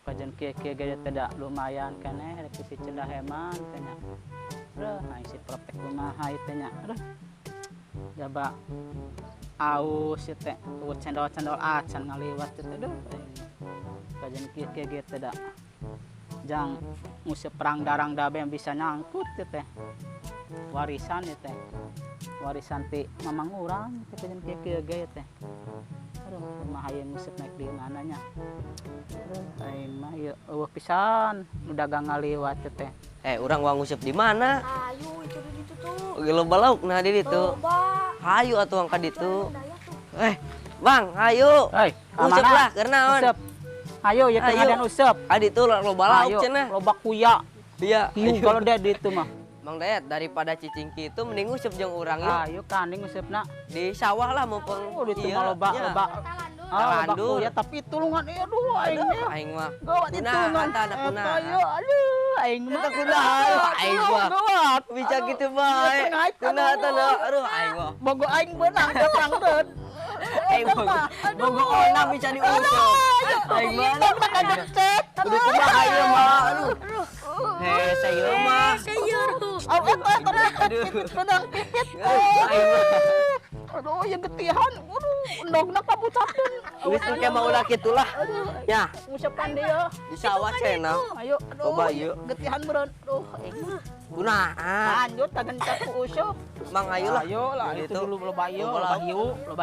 kajen kia gaya tidak lumayan kene rek picendah heman tanya. Aing si propek kumaha ieu tanya. Jaba aus teh cendol-cendol acan ngaliwat teh kajen kia gaya tidak. Jang museup perang darang dabe yang bisa nyangkut teh. Warisan teh. Warisan ti mamang urang teh kajen kia gaya teh. Mah hayang museup naik di mananya. Aing mah ieu eueuh pisan nu dagang ngaliwat teh. Urang uang nguseup di mana? Ayo itu di ditu tuh. Oke loba lauk nah di ditu. Loba. Hayu atuh angka ditu. Bang, hayu. Hei, Useup lah keur naon? Useup. Ayo ya keadaan useup. Ditu loba lauk cenah. Loba kuya. Iya. Hiu kalau dia di itu mah. Mang Dayat daripada cicing kitu mending useup jeung urang yuk. Ayo kanding useup-na. Di sawah lah mumpung. Oh, di itu mah loba. Talandur. Ya tapi tulungan ieu aduh aing mah. Aing mah. Gawat itu Kunaha anta anak kunaha? Ayo aduh aing mah. Aing mah. Gawat. Bisa gitu bae. Kunaha teh aduh aing mah. Bogo aing beunang teh perangdeun. Aing mah. Bogo onang bisa diuseup. Aing mah. Ngecek. Kudu kumaha ieu mah aduh. Sayeur mah. Aduh. Benang pipit. Aing mah. Aduh, yang getihan. Aduh, endogna kabucakeun. Geus teh mau ulah kitu lah. Ya, Ngucapkan dia. di sawah cenah. Ayo, aduh. Coba yuk. Getihan beureun. Aduh, Kunaha? lanjut tagan caku useup. Mang ayo lah. Ayo lah, Di itu ditu. dulu loba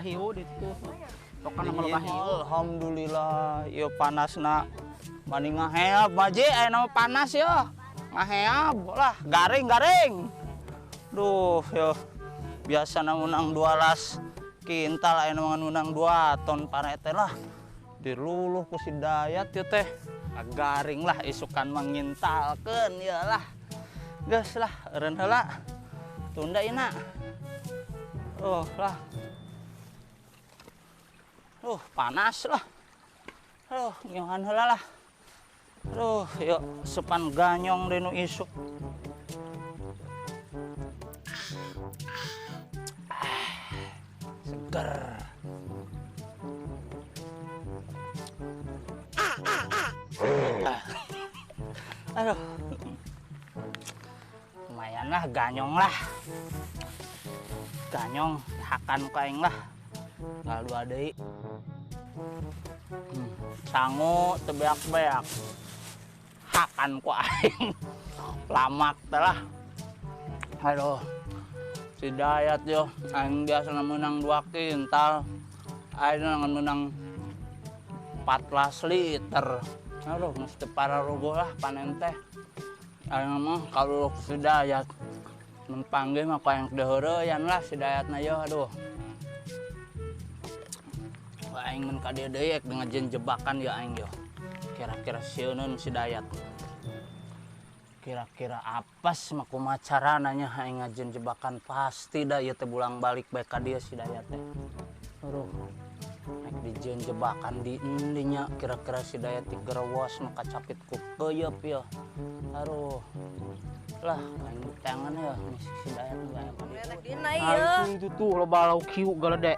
hiu di situ. Pokoknya mah loba hiu. Alhamdulillah, ieu panasna. Mani ngaheap, Maji, aya nama panas ya. Ngaheap lah, garing. Duh, yo. Biasa menang 12 kintal, aya menang 2 ton parete lah. Diluluh ku si Dayat ya teh. Garing lah isukan mengintalkeun ya lah. Geus lah, eureun heula. Tunda ina. Oh lah. Panas lah. Nyohan heula lah. Yuk sepan ganyong denu isuk. Seger. Aduh. Lumayan lah ganyong lah. Ganyong hakan ku aing lah. Ngalu deui. Sangu teu beak-beak. Hakan ku aing. Lamak teh lah. Aduh. Si Dayat yo, aing biasa menang 2 kintal. Aing menang 14 liter. Aduh, mesti pararogo lah panen teh. Aing mah kalau si Dayat mempanggil mah yang deheureyan lah si Dayatna yo, aduh. Aing mun ka dieu deui dengan jebakan ya aing yo. Kira-kira sieun si Dayat. Kira-kira apes mah kumaha carananya aing ngajen jebakan pasti da ieu teh bulang balik bae ka dieu si Dayat teh. Aduh. Naik dijieun jebakan di dinya kira-kira si Dayat ti gerewos mah kacapit ku keuyeup ya. Aduh. Lah aing tangan ya si Dayat mah Enak dina ieu. Itu tuh loba lauk hiu galedek.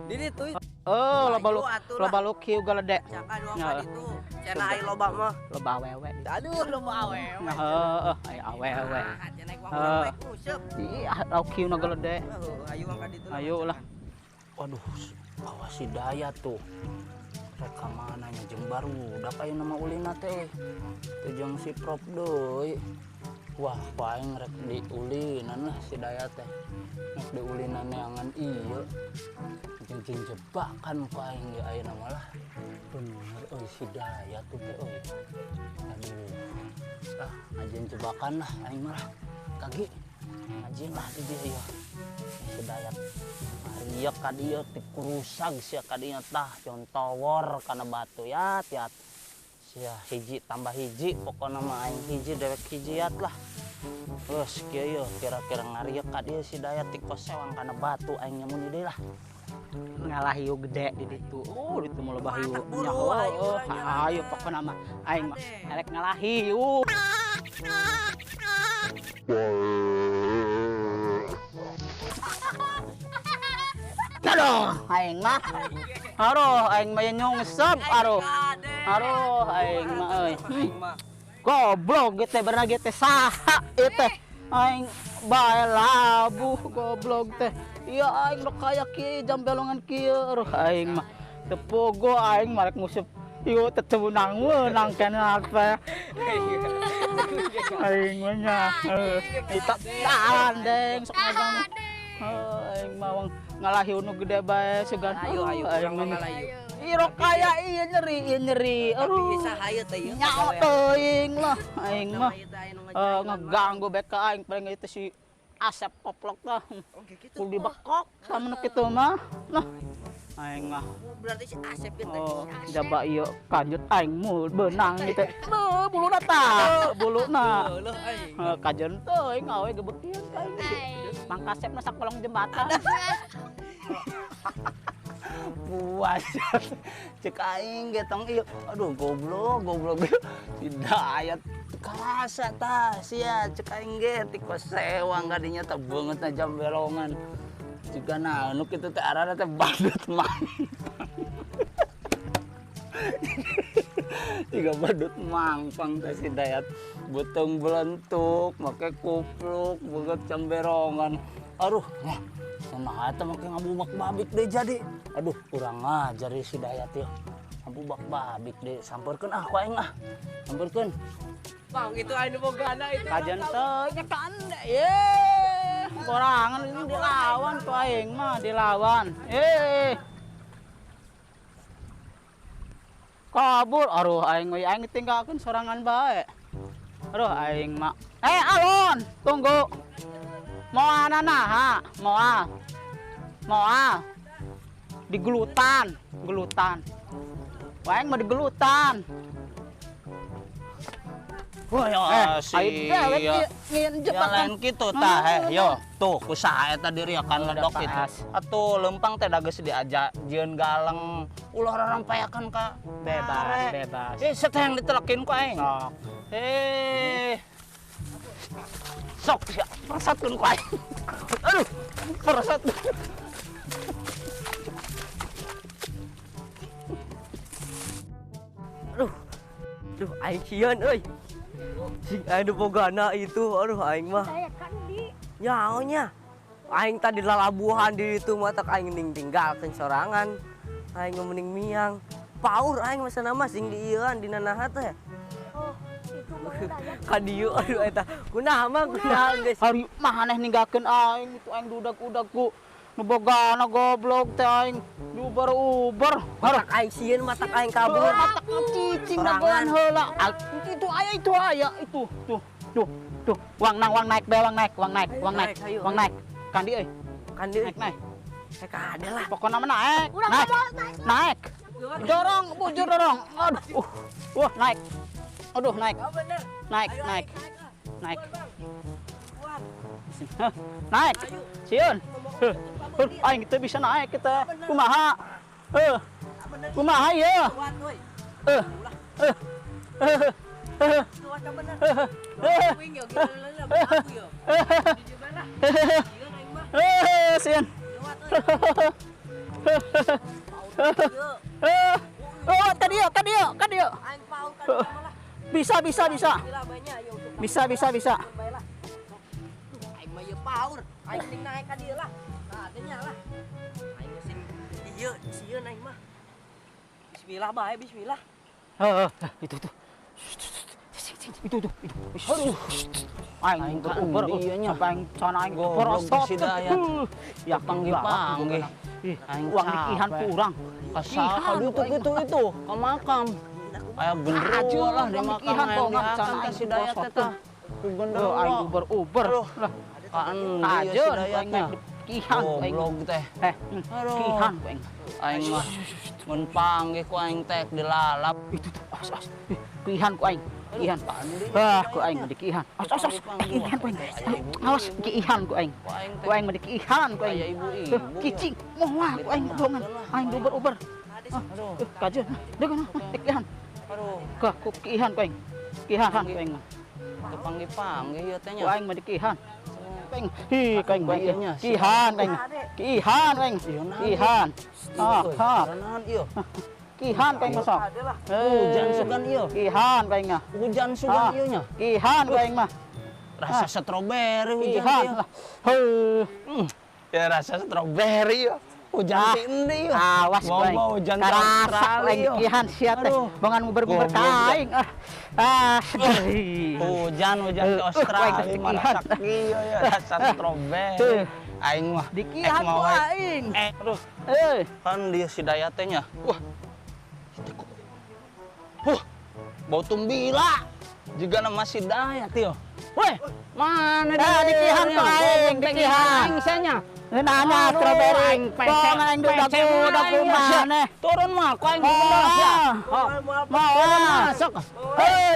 Di ditu. Loba lauk hiu galedek. Cakan uang ditu. Cenah ai loba mah. Loba awewe. Aduh loba awewe. Nah, heeh, aya awewe. Cenah uang baik useup. Iya, lauk hiu na galedek. Ayo angka ditu. Ayo lah. Waduh, bawa si Dayat tuh. Reka mananya jeung barudak aya nama ulina teh. Teh jeung si Prop deui. Wah, paling rek diulinan lah si Dayat teh. Rek diulinan neangan ieu. Jeung jebakan paling ya ayeuna mah lah. Bener euy si Dayat tuh teh euy. Aduh. Lah, ngajen jebakan lah aing mah. Kagi. Ngajen lah di dieu ya. Si Dayat. Arieu ka dieu ti kurusag sia ka dieu tah contowor kana batu yat. Sia hiji tambah hiji pokona mah aing hiji dewek hijiat lah. Terus kieu kira-kira ngarieu ka dieu si Dayat ti kosewang kana batu aing nyamun deui lah. Ngalah hiu gede di ditu. Ditu mah loba hiu. Ayo pokona mah aing mah elek ngalah hiu. Aduh, aing mah. Aduh, aing mah nyungsep aduh. Aduh aing mah euy. Aing mah. Goblok gitu bener gitu saha ieu teh. Aing bae labuh goblok teh. Iya aing rek kaya kieu jam belongan kieu aduh aing mah. Teu pogo aing marek nguseup ieu teh teu menang kana apa. Aing mah nya. Eta dandeng sok ngagang. Aing mah ngalahi unu gede bae sugan. Ayo aing mah ngalayu. iro kaya ieu nyeri. Tapi Aduh. bisa hayu teh ieu. Nyawa teuing lah aing mah. Ngeganggu beka aing paling itu si Asep koplok tah. Oke gitu. Kudu dibekok sama kitu mah. Nah, aing mah Berarti si Asep gitu. oh jaba ieu kanjut aing mul beunang gitu. Buluna tah, buluna. Heuh aing. Kajen teuing awe gebeukeun ka aing. Mang Kasep masak kolong jembatan. Puas cek aing getong ieu aduh goblok Hidayat karasa tah sia cek aing ge ti sewang gadinya teh beungeut na jam belongan cigana anu kitu teh arana teh badut mangpang tiga badut mangpang teh si Hidayat beuteung belentuk make kupluk beungeut jam berongan aduh nah eta make ngabubak babik deh jadi. Aduh, kurang ajar si Dayat ya. Ngabubak babik deh. Sampeurkeun ku aing ah. Sampeurkeun. Bang, itu aing bogana itu. Kajen teh nya kan ye. Sorangan ini dilawan ku aing mah dilawan. Kabur aduh aing we aing tinggalkeun sorangan bae. Aduh aing mah. Alon, tunggu. Moal naha? Moal. Digelutan. Waeng mah digelutan. Wah ya lain kitu tah yo tuh kusaha eta diri akan ngedok kitu. Atuh lempang teh da geus diajak jieun galeng ulah rarampeakan ka bebas. Sateh yang ditelekin ku aing. Sok sia persatkeun ku aing. Aduh, persat. Aduh, aing sieun euy. Sing anu bogana itu, aduh aing mah. Saya kan di Nyaonya. Aing tadi lalabuhan di itu mah tak aing tinggalkeun sorangan. Aing mending miang. Paur aing mah sana mah sing di ieuan di nanaha teh. oh itu bang Ka dieu aduh eta. Kunaha mah kunaha geus. Hari maneh ninggalkeun aing itu aing dudag-udag ku nu bogana goblok teh aing diuber-uber. Matak aing sieun matak aing kabur. Matak cicing dagoan heula. Itu aya itu. Tuh. Wang naik. Kan di euy. Kan dieu. Naik. Ka ada lah. Pokoknya mah naik. Dorong, bujur dorong. Aduh. Wah, naik. Aduh, naik. Naik. Naik. Sieun. Aing teu bisa naik kita. Kumaha? Kumaha ieu? Sieun. Oh, tadi yo. Aing paur kan malah. Bisa. Aing mah ieu paur. Aing sing naik ka dieu lah. Nah, tanya lah. Aing sing dieu sieun aing mah. Bismillah bae, bismillah. Itu. Aduh. Aing beruber sampai aing can aing Goblok si Dayat. Ya Panggil. Aing uang dikihan kurang. Kasal itu ke makam. Aya gendero lah di makam yang diangkat si Dayat eta. Ku gendero Aing uber lah. Kaan Aja si Dayatnya. kihan aing. Goblok teh. Aduh. Kihan aing. Aing mah mun panggih ku aing teh dilalap. Itu tuh. Kihan ku aing. Kihan. Ku aing mah dikihan. Kihan ku aing. Awas kihan ku aing. Ku aing mah dikihan ku aing. Aya ibu-ibu. Kicing moal ku aing dongan. Aing uber. Aduh. Kajeun. Degan kihan. Aduh. Ku kihan ku aing. Kihan ku aing mah. Teu panggih-panggih ieu teh Ku nya. aing mah dikihan. Aing. Ku aing Iya nya. kihan ku aing. Kihan ku aing. Kihan. Nahan ieu. Kihan paing mah sok. Hujan sugan iyo. Kihan paing mah. Hujan sugan iyo nya. Kihan paing mah. Rasa stroberi hujan Kihan. iyo. Heuh. Ya rasa stroberi yo. Hujan Ah, ti endi yo. Awas Mau baing. hujan ke Karasa Australia, lain yo. kihan sia teh. Aduh. Bangan nguber-nguber Goblok, kaing. Hujan Eh, hujan ke Australia wae mah kekihan. rasa kieu ya rasa stroberi. Heuh. Aing mah Di kihan mau ku wae. aing. Aduh, kan dia si Dayat teh nya. Wah. Bau tumbila. Juga nama si Dayat yo. Weh, mana Dah, di kihan ku aing, di kihan. Aing sanya. Ngeunahna strawberry. Pong aing udah mana. Turun mah, kau aing Oh, belas ya. mau Masuk.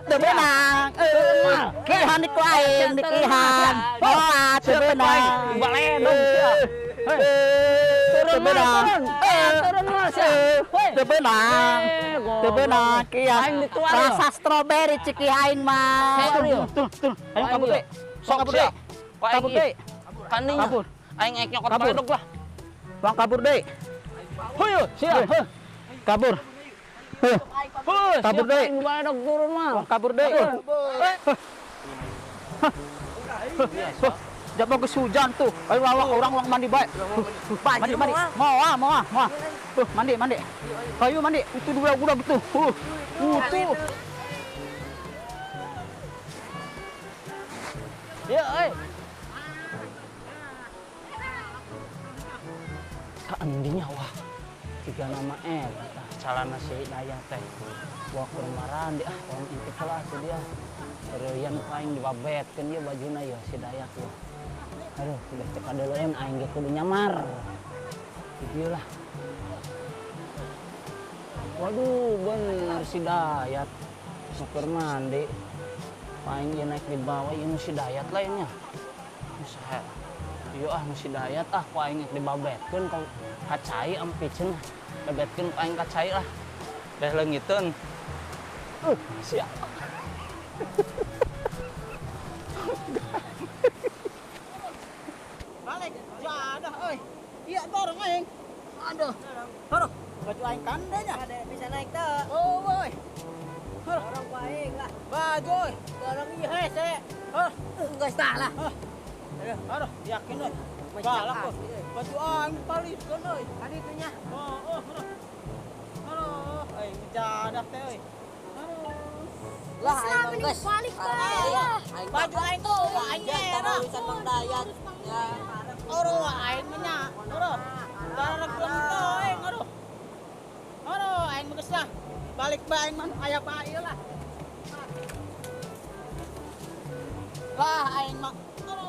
teu beunang. Kihan di ku aing, di kihan. Oh, teu beunang. Baledog sia. Teu beunang. Turun mah sia. Teu beunang. Teu beunang kihan. Aing dituar yo. Rasa strawberry ciki aing mah. Heeh, yo. Tuh. Ayo kabur deui. Sok Kabur sia. deui. Kabur deui. Kaninya. Kabur. Aing ek nyokot Kabur. baledog lah. Bang kabur deui. Heuh, sia. Heuh. Kabur. Heuh. Heuh, Kabur siapa deui. yang baledog turun mah. Bang kabur deui. Jangan bagus hujan tuh. Ayo orang mandi baik. Mandi. Mau. Mandi. Ayo mandi. Itu dua udah betul. Tuh. Ya, Kaandinya wah. Tiga nama calana si Dayat teh. Wah kurang di orang itu kelas dia. Reyan paling dibabetkeun dia bajuna ya si Dayat ya. Aduh, udah teka dulu aing ge kudu nyamar. Gitu lah. Waduh, bener si Dayat. Super mandi. Paling dia naik di bawah, ini si Dayat lainnya. Usaha. Yo nu si Dayat ku aing dibabetkeun ka kacai ampicen. Babetkeun ku aing kacai lah. Dah leungiteun. Siap. Balik. Ya ada euy. Iya dorong aing. Aduh. Haruh. Baju aing kandanya. Ada bisa naik teh. Oh, woi. Orang baik lah. Baju. Dorong ieu hese. Hah. Geus tah lah. Aduh, yakin euy. Balak tuh. Baju aing paliskeun euy. Tadi tuh nya. Oh, aduh. Aduh, aing jadak teh euy. Lah Islam emang ini geus. balik Ah, bae. iya. Aing Baju aing tuh aing jangan era. urusan Bang Dayat. Ya. Aduh, aing mah nya. Aduh. Darah gelem tuh aing, aduh. Aduh, aing mah geus lah. Balik bae aing mah aya bae lah. Lah aing mah. Aduh.